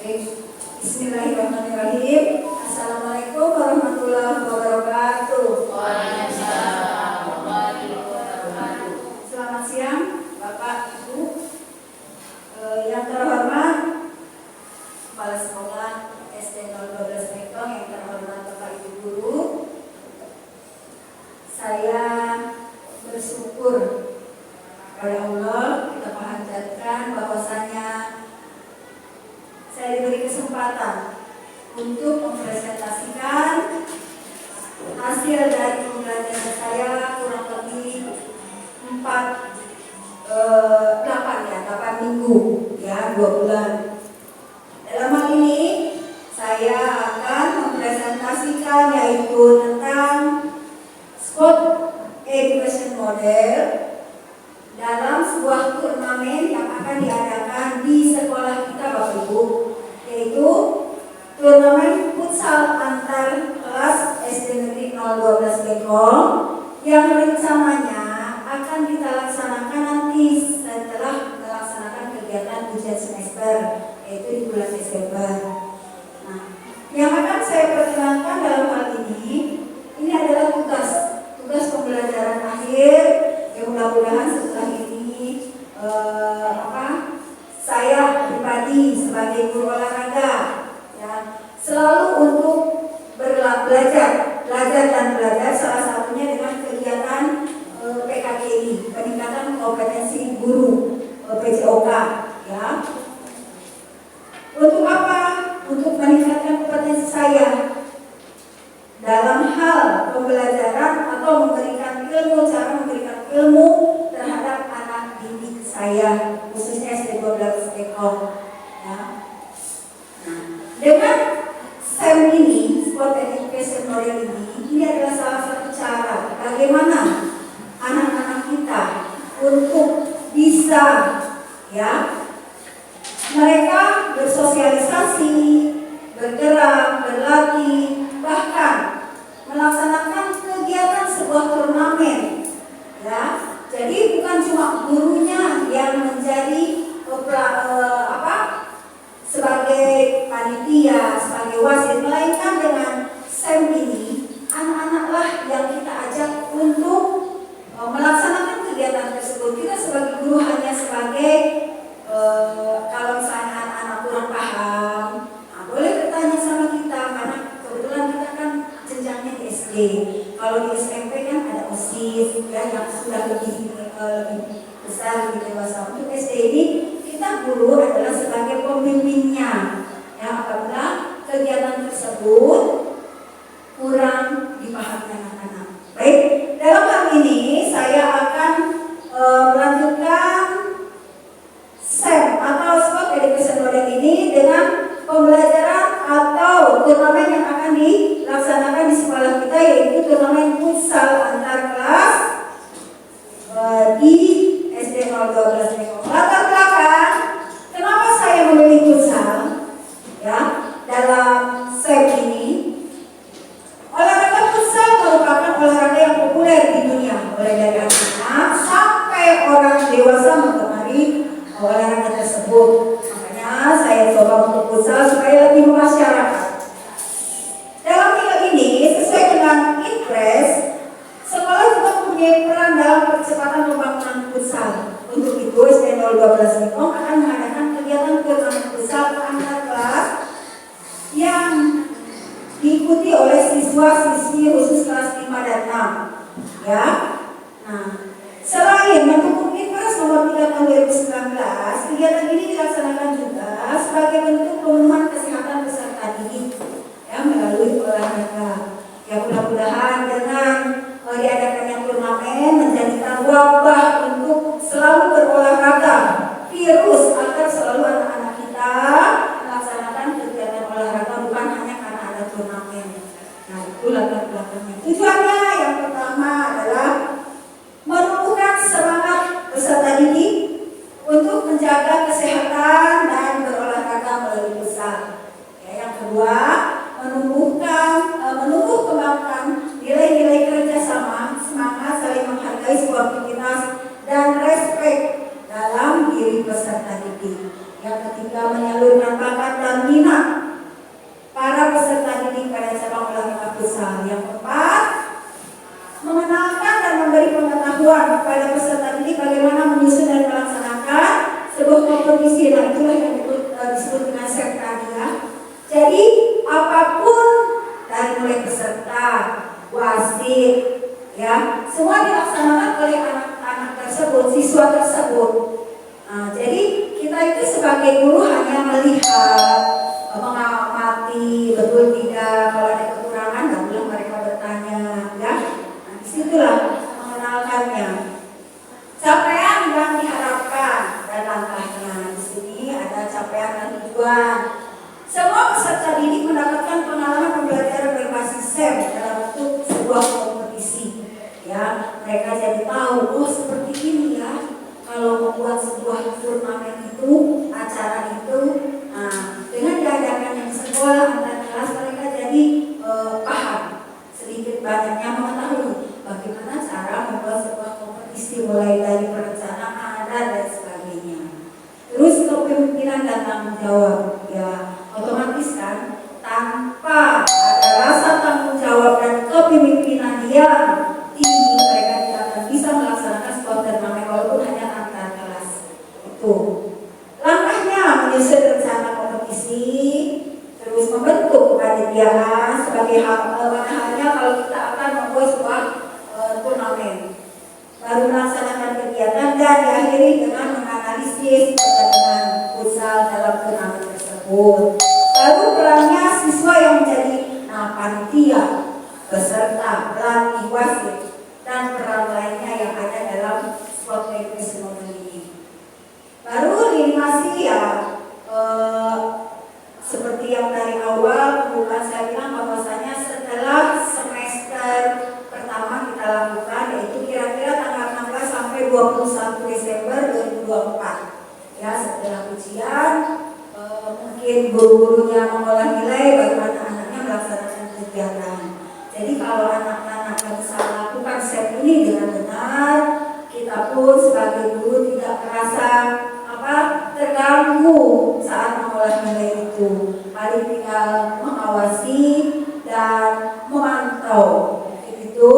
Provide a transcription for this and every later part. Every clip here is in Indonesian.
Bismillahirrahmanirrahim. Assalamualaikum warahmatullahi wabarakatuh. Waalaikumsalam warahmatullahi wabarakatuh. Selamat siang, Bapak, Ibu. Yang terhormat Kepala Sekolah SD 012 Bekong, yang terhormat Bapak Ibu Guru. Saya bersyukur kepada Allah, kita panjatkan bahwasanya saya diberi kesempatan untuk mempresentasikan hasil dari pembelajaran saya kurang lebih 8 minggu, ya, 2 bulan. Dalam hal ini saya akan mempresentasikan yaitu tentang sport education model dalam sebuah turnamen yang akan diadakan di sekolah kita, Bapak Ibu, yaitu turnamen futsal antar kelas SD Negeri 012 Bekong yang rencananya akan kita laksanakan nanti setelah melaksanakan kegiatan ujian semester, yaitu di bulan Desember. Nah, yang akan saya perkenalkan dalam hal ini adalah tugas pembelajaran akhir yang mudah-mudahan setelah ini saya pribadi sebagai guru olahraga, ya, selalu untuk belajar. Salah satunya dengan kegiatan PKGI, peningkatan kompetensi guru, PJOK, ya. Untuk apa? Untuk meningkatkan kompetensi saya dalam hal pembelajaran atau cara memberikan ilmu terhadap anak didik saya, khususnya SD 12 Bekong, ya. Nah, dengan SEM ini, Sport Education Model ini adalah salah satu cara bagaimana anak-anak kita untuk bisa, ya, mereka bersosialisasi, bergerak, berlatih, bahkan melaksanakan kegiatan sebuah turnamen, ya. Jadi bukan cuma gurunya yang menjadi sebagai panitia, sebagai wasit, melainkan dengan SEM ini anak-anaklah yang kita ajak untuk melaksanakan kegiatan tersebut. Kita sebagai guru hanya sebagai kalau misalnya anak-anak kurang paham, boleh bertanya sama kita, karena kebetulan kita kan jenjangnya di SD. Kalau di SMP kan ada OSIS, ya, yang sudah lebih besar, lebih dewasa. Untuk SD ini kita guru adalah sebagai pembimbingnya, ya, apabila kegiatan tersebut kurang dipahami anak-anak. Baik, dalam hal ini saya akan melanjutkan SEM atau Sport Education Model ini dengan pembelajaran atau turnamen yang akan dilaksanakan di sekolah kita, yaitu turnamen futsal antar kelas di SD 012 Bekong. Latar belakang kenapa saya memilih futsal, ya, dalam SEM ini, olahraga futsal merupakan olahraga yang populer di dunia, mulai dari anak-anak sampai orang dewasa mengemari olahraga tersebut. Makanya saya coba untuk futsal supaya lebih masyarakat. Dalam hal ini, sesuai dengan Inpres, sekolah juga mempunyai peran dalam percepatan pembangunan futsal. Untuk itu, SD 012 Bekong akan mengadakan kegiatan turnamen futsal antar kelas yang diikuti oleh siswa-siswi khusus kelas 5 dan 6, ya. Nah, selain mendukung Inpres nomor 3 tahun 2019, kegiatan ini dilaksanakan juga sebagai bentuk pemenuhan kesehatan peserta didik, ya, melalui olahraga. Ya, mudah-mudahan dengan diadakannya turnamen menjadikan wabah untuk selalu berolahraga virus, agar selalu anak-anak kita melaksanakan kegiatan olahraga bukan hanya karena ada turnamen. Nah, itu latar belakangnya. Tujuannya yang pertama adalah menumbuhkan semangat peserta didik untuk menjaga kesehatan mengenalkan dan memberi pengetahuan kepada peserta didik bagaimana menyusun dan melaksanakan sebuah kompetisi. Nah, itulah yang disebut dengan SEM tadi ya. Jadi apapun dari mulai peserta, wasit, ya, semua dilaksanakan oleh anak-anak tersebut, siswa tersebut. Nah, jadi kita itu sebagai guru hanya melihat, mengamati betul tidak, kalau ada kekurangan barulah mereka bertanya, ya. Nah, disitulah mengenalkannya. Capaian yang diharapkan dan langkahnya. Di sini ada capaian dan tujuan. Semua peserta didik mendapatkan pengalaman pembelajaran berbasis SEM dalam bentuk sebuah kompetisi. Ya, mereka jadi tahu, oh seperti ini ya. Kalau membuat sebuah turnamen itu, acara itu, nah, dengan diadakannya di sekolah antar kelas mereka jadi paham sedikit banyaknya mengetahui bagaimana cara membuat sebuah kompetisi mulai dari perencanaan dan sebagainya. Terus kepemimpinan dan tanggung jawab, ya otomatis kan tanpa ada rasa tanggung jawab dan kepemimpinan yang tinggi mereka tidak akan bisa melaksanakan sebuah turnamen walaupun hanya antar kelas. Itu langkahnya menyusun rencana kompetisi, terus membentuk kepanitiaan sebagai halnya kalau kita akan membuat sebuah turnamen, baru melaksanakan kegiatan dan diakhiri dengan menganalisis pertandingan futsal dalam turnamen tersebut. Lalu perannya siswa yang menjadi panitia, peserta, pelatih, wasit, dan peran lainnya yang ada dalam sport education ini. Baru animasi ya, seperti yang dari awal bukan saya bilang bahwasanya setelah semester pertama kita lakukan, yaitu kira-kira tanggal 16 sampai 21 Desember 2024. Ya, setelah ujian, mungkin guru-gurunya mengolah nilai bagaimana anaknya melaksanakan kegiatan. Jadi kalau anak-anak bisa melakukan SEM ini dengan benar, kita pun sebagai guru tidak merasa terganggu saat mengolah nilai itu. Paling tinggal mengawasi dan memantau. Itu.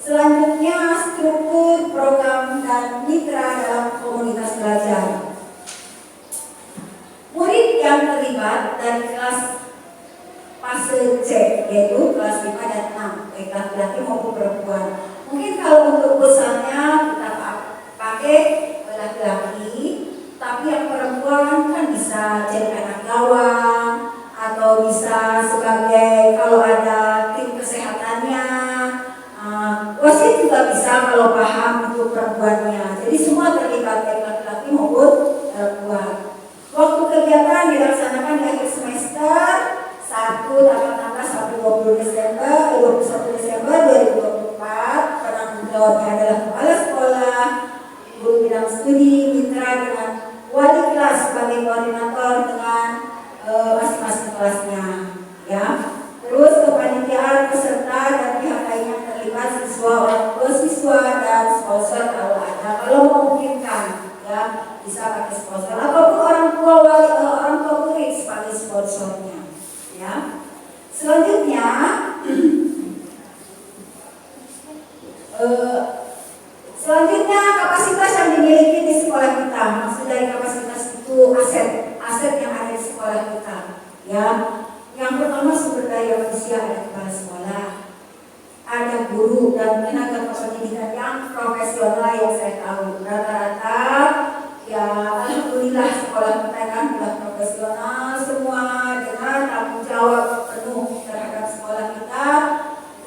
Selanjutnya struktur program dan mitra dalam komunitas belajar. Murid yang terlibat dari kelas fase C, yaitu kelas 5 dan 6, baik laki-laki maupun perempuan. Mungkin kalau untuk besarnya kita pakai laki-laki, tapi yang perempuan kan bisa jadi anak gawang atau bisa sebagai kalau ada tim kesehatannya, wasit juga bisa kalau paham untuk perempuannya. Jadi semua terlibat baik laki-laki maupun perempuan. Waktu kegiatan dilaksanakan di akhir semester 1 tanggal 16 sampai 21 Desember 2024. Penanggung jawabnya adalah kepala sekolah, guru bidang studi, mitra dengan wali kelas sebagai koordinator dengan masing-masing kelasnya. Ya. Terus kepanitiaan peserta dan pihak lain yang terlibat, siswa, orang tua siswa dan sponsor kalau ada, kalau memungkinkan, ya bisa pakai sponsor ataupun orang tua murid sebagai sponsornya. Ya. Selanjutnya kapasitas yang dimiliki di sekolah kita. Maksud dari kapasitas itu aset yang ada di sekolah kita. Ya, yang pertama sumber daya manusia, ada kepala sekolah, ada guru dan tenaga pendidikan yang profesional yang saya tahu. Rata-rata ya alhamdulillah sekolah kita kan sudah profesional semua dengan tanggung jawab penuh terhadap sekolah kita.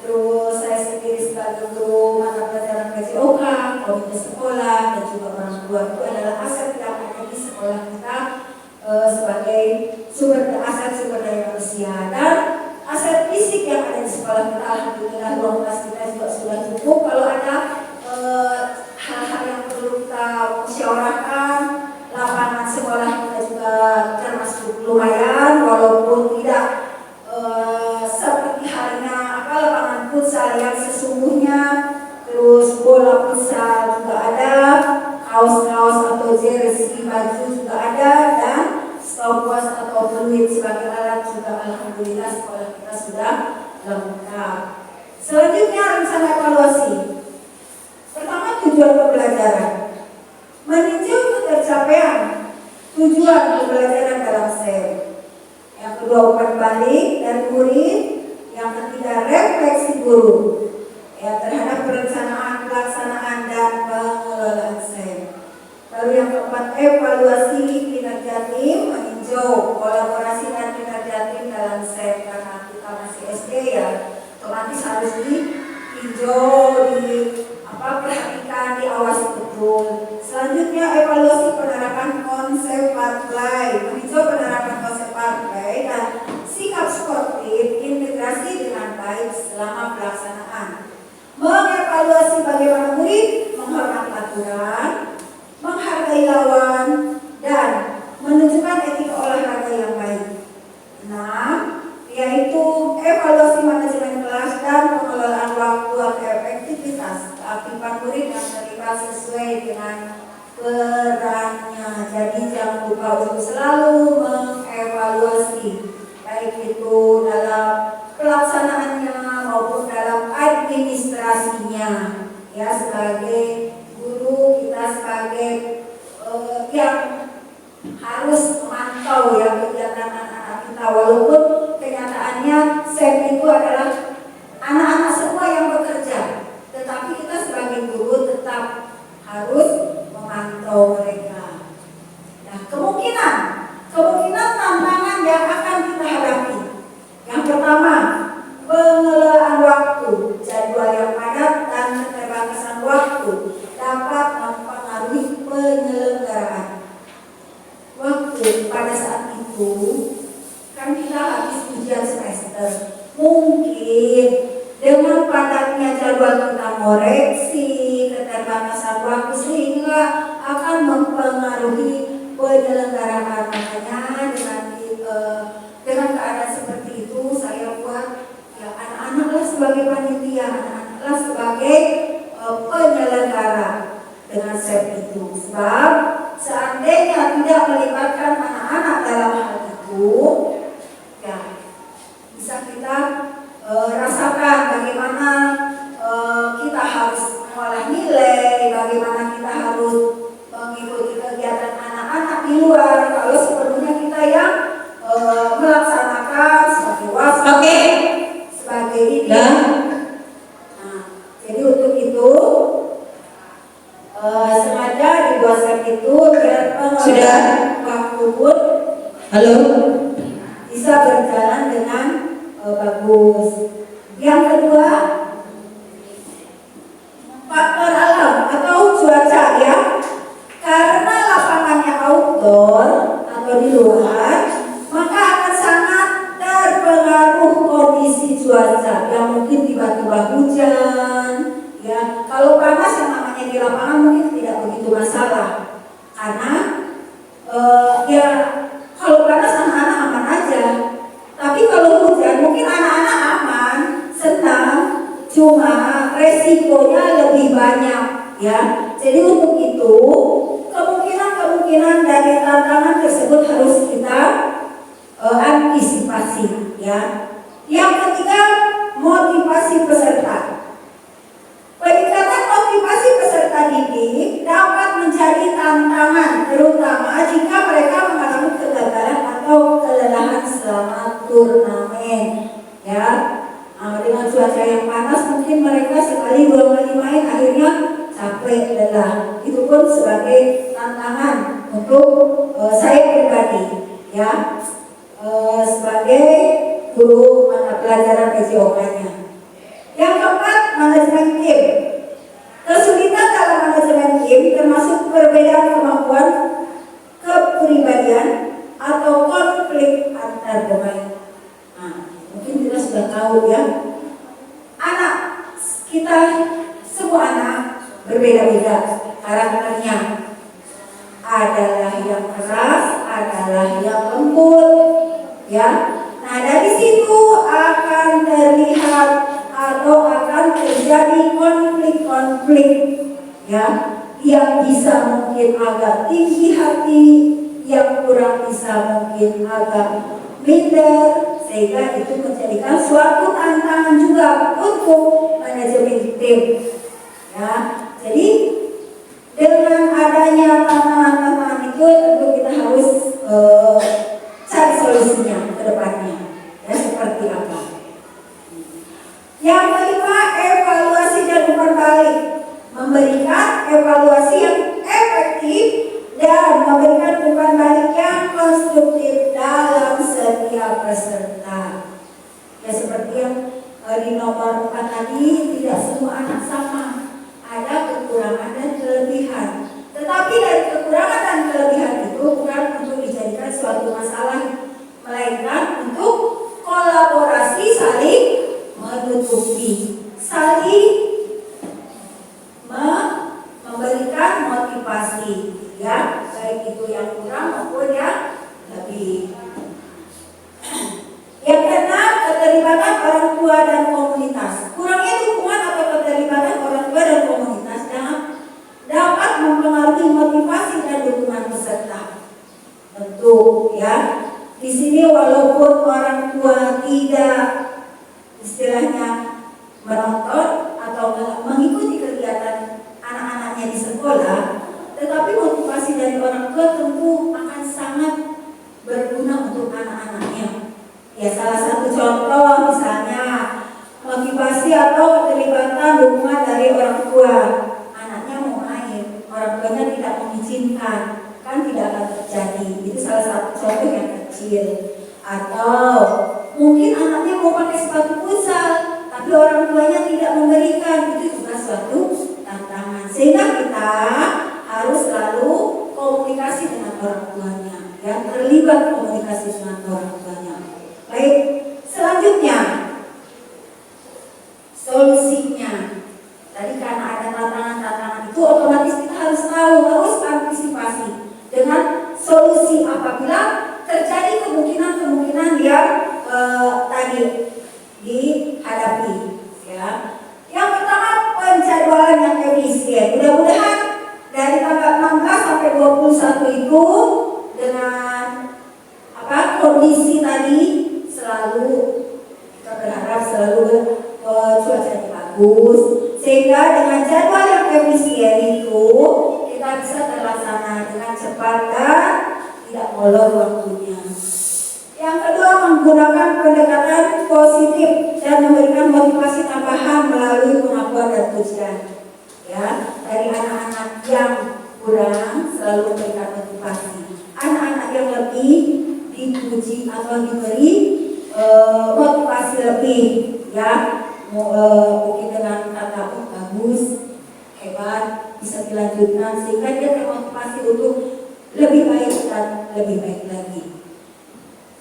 Terus saya sendiri sebagai guru mata pelajaran PJOK, komite sekolah dan juga orang tua itu adalah aset yang ada di sekolah kita sebagai sumber daya manusia dan aset fisik yang ada di sekolah kita. Alhamdulillah ruang kelas kita juga sudah cukup. Kalau ada hal-hal yang perlu kita musyawarahkan, lapangan sekolah kita juga termasuk lumayan walaupun tidak seperti halnya lapangan futsal yang sesungguhnya. Terus bola futsal juga ada, kaos-kaos atau jersey baju juga ada, dan stopwatch atau fluid sebagai alat juga alhamdulillah sekolah kita sudah lengkap. Selanjutnya rencana evaluasi. Pertama, tujuan pembelajaran. Meninjau ketercapaian tujuan pembelajaran dalam SEM. Yang kedua, umpan balik dari murid. Yang ketiga, refleksi guru terhadap perencanaan, pelaksanaan, dan pengelolaan SEM. Lalu yang keempat, evaluasi kinerja tim, meninjau kolaborasi dan kinerja tim dalam SEM. Karena kita masih SD ya, otomatis harus ditinjau, perhatikan, diawasi betul. Selanjutnya, evaluasi penerapan konsep parplay, meninjau penerapan konsep parplay dan sikap sportif integrasi dengan baik selama pelaksanaan. Mengevaluasi bagaimana murid menghormati aturan, menghargai lawan, dan menunjukkan etika olahraga yang baik. 6. Yaitu evaluasi manajemen kelas dan pengelolaan waktu atau efektivitas keaktifan murid yang terlibat sesuai dengan perannya. Jadi jangan lupa untuk selalu mengevaluasi, baik itu dalam pelaksanaannya maupun dalam administrasinya. Ya, sebagai guru kita sebagai yang harus memantau ya kegiatan anak-anak kita, walaupun kenyataannya SEM itu adalah anak-anak semua yang bekerja, tetapi kita sebagai guru tetap harus memantau mereka. Nah, kemungkinan tantangan yang akan kita hadapi. Yang pertama, pengelolaan waktu, jadwal yang padat dan keterbatasan waktu dapat mempengaruhi penyelenggaraan. Waktu pada saat itu kan kita habis ujian semester, mungkin dengan padatnya jadwal kita koreksi, keterbatasan waktu sehingga akan mempengaruhi penyelenggaraan. Makanya dengan keadaan seperti itu saya buat ya anak-anaklah sebagai panitia, anak-anaklah sebagai penyelenggara dengan SEM itu. Sebab seandainya tidak melibatkan anak-anak dalam hal itu, ya bisa kita rasakan bagaimana kita harus mengolah nilai, bagaimana kita harus mengikuti kegiatan anak-anak di luar, kalau sepenuhnya kita yang melaksanakan sebagai wasit, sebagai ini. Nah, jadi untuk itu sengaja dibuat SEM itu biar pengelolaan waktu pun bisa berjalan dengan bagus. Yang kedua, faktor alam atau cuaca ya. Karena lapangannya outdoor atau di luar, maka akan sangat terpengaruh kondisi cuaca yang mungkin tiba-tiba hujan. Ya, kalau panas yang namanya di lapangan mungkin tidak begitu masalah. Karena ya kalau panas anak-anak aman aja. Tapi kalau hujan mungkin anak-anak aman, senang, cuma resikonya lebih banyak ya. Jadi untuk itu kemungkinan dari tantangan tersebut harus kita antisipasi ya. Yang ketiga, motivasi peserta. Peningkatan motivasi peserta didik dapat menjadi tantangan, terutama jika mereka mengalami kegagalan atau kelelahan selama turnamen ya. Dengan cuaca yang panas mungkin mereka sekali dua kali main akhirnya capek, lelah. Itu pun sebagai tantangan untuk saya pribadi ya, sebagai guru mata pelajaran PJOK-nya. Yang keempat, manajemen tim. Kesulitan dalam manajemen tim termasuk perbedaan kemampuan, kepribadian atau konflik antar pemain. Mungkin kita sudah tahu ya, anak kita semua anak berbeda-beda karakternya. Adalah yang keras, adalah yang lembut ya. Nah, dari situ akan terlihat atau akan terjadi konflik-konflik ya, yang bisa mungkin agak tinggi hati, yang kurang bisa mungkin agak minder, sehingga itu menjadikan suatu tantangan juga untuk manajemen tim. Ya, jadi dengan adanya tantangan-tantangan itu tentu kita harus cari solusinya ke depannya. Ya, seperti apa? Yang kelima, evaluasi dan umpan balik. Memberikan evaluasi yang efektif dan memberikan umpan balik yang konstruktif dalam setiap peserta. Ya, seperti yang di nomor 4 tadi, tidak semua anak sama. Ada kekurangan dan kelebihan. Tetapi dari kekurangan dan kelebihan itu bukan untuk dijadikan suatu masalah, melainkan untuk kolaborasi saling menutupi, saling memberikan motivasi, ya, baik itu yang kurang maupun yang lebih. Yang keenam, keterlibatan orang tua dan komunitas. Kurangnya dukungan atau keterlibatan orang tua dan komunitas dapat mempengaruhi motivasi dan dukungan peserta. Tentu, ya, di sini walaupun orang tua tidak istilahnya menonton atau mengikuti kegiatan anak-anaknya di sekolah, tetapi motivasi dari orang tua tentu akan sangat berguna untuk anak-anaknya. Ya, salah satu contoh misalnya motivasi atau keterlibatan dukungan dari orang tua. Anaknya mau main, orang tuanya tidak mengizinkan, kan tidak akan terjadi. Itu salah satu contoh yang kecil. Atau mungkin anaknya mau pakai sepatu futsal, tapi orang tuanya tidak memberikan. Itu juga suatu tantangan. Sehingga kita harus selalu komunikasi dengan orang tuanya, ya, terlibat komunikasi dengan orang tuanya. Baik, selanjutnya solusinya. Tadi karena ada tantangan-tantangan itu otomatis kita harus tahu, harus antisipasi dengan solusi apabila terjadi kemungkinan-kemungkinan yang tadi dihadapi. Ya, yang pertama penjadwalan yang efisien. Mudah-mudahan dari tanggal 16 sampai 21 itu dengan kondisi tadi selalu kita berharap selalu cuacanya bagus, sehingga dengan jadwal yang efisien itu kita bisa terlaksana dengan cepat dan tidak molor waktunya. Yang kedua, menggunakan pendekatan positif dan memberikan motivasi tambahan melalui pengakuan dan pujian. Ya, dari anak-anak yang kurang selalu memberikan motivasi. Anak-anak yang lebih dipuji atau diberi motivasi lebih, ya, mungkin dengan kata bagus, hebat, bisa dilanjutkan, sehingga dia termotivasi untuk lebih baik dan lebih baik lagi.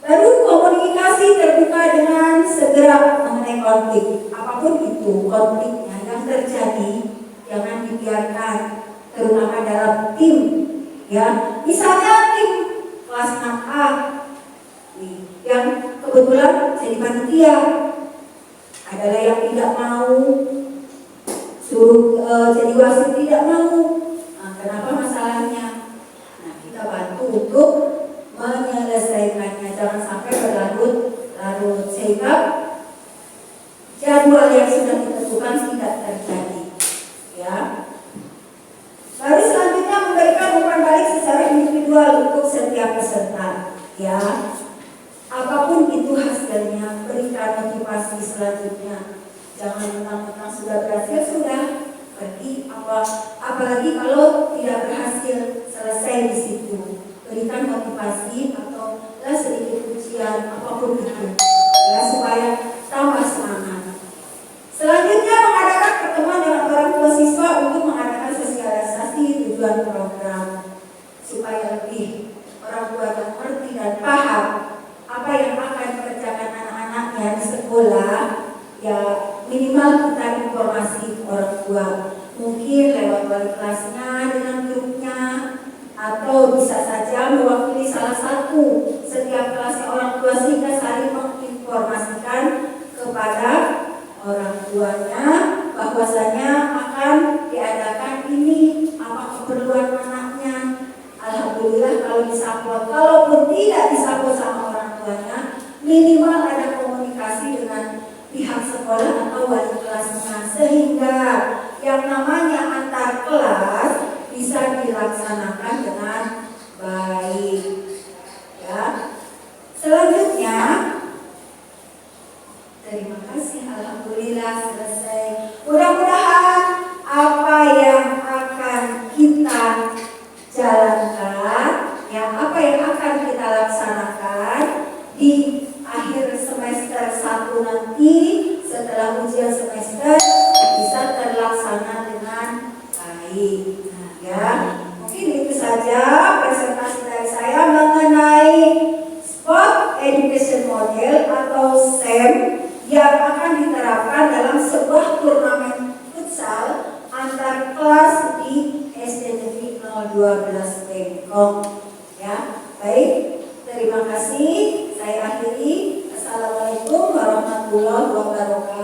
Lalu komunikasi terbuka dengan segera mengenai konflik, apapun itu konfliknya yang terjadi, jangan dibiarkan, terutama dalam tim, ya. Misalnya tim kelas 6A yang kebetulan jadi panitia, adalah yang tidak mau suruh jadi wasit, tidak mau. Nah, kenapa masalahnya? Nah, kita bantu untuk menyelesaikannya, jangan sampai berlarut-larut sehingga jadwal yang sudah ditentukan tidak terjadi. Ya. Lalu selanjutnya memberikan umpan balik secara individual untuk setiap peserta. Ya. Apapun itu hasilnya, berikan motivasi selanjutnya. Jangan mentang-mentang sudah berhasil, sudah pergi. Apalagi kalau tidak berhasil, selesai di situ. Berikan motivasi atau sedikit pujian, apapun itu, ya, supaya tambah semangat. Selanjutnya, mengadakan pertemuan dengan orang tua siswa untuk mengadakan sosialisasi tujuan program, supaya lebih orang tua yang mengerti dan paham apa yang akan dikerjakan anak-anaknya di sekolah. Ya, minimal kita informasi ke orang tua, mungkin lewat wali kelasnya dengan grupnya, atau bisa saja mewakili salah satu setiap kelasnya orang tua, sehingga saling menginformasikan kepada orang tuanya bahwasanya akan diadakan ini, apa keperluan anaknya. Alhamdulillah kalau bisa upload, kalaupun tidak bisa upload sama orang tuanya, minimal ada yang namanya antar kelas bisa dilaksanakan dengan baik. Ya. Selanjutnya, terima kasih, alhamdulillah selesai. Mudah-mudahan apa yang akan kita jalankan, ya, apa yang akan kita laksanakan di akhir semester 1 nanti setelah ujian semester bisa terlaksana dengan baik. Nah, ya, mungkin itu saja presentasi dari saya mengenai Sport Education Model atau SEM yang akan diterapkan dalam sebuah turnamen futsal antar kelas di SD Negeri 012 Bengkok. Ya, baik. Terima kasih. Saya akhiri. Assalamualaikum warahmatullahi wabarakatuh.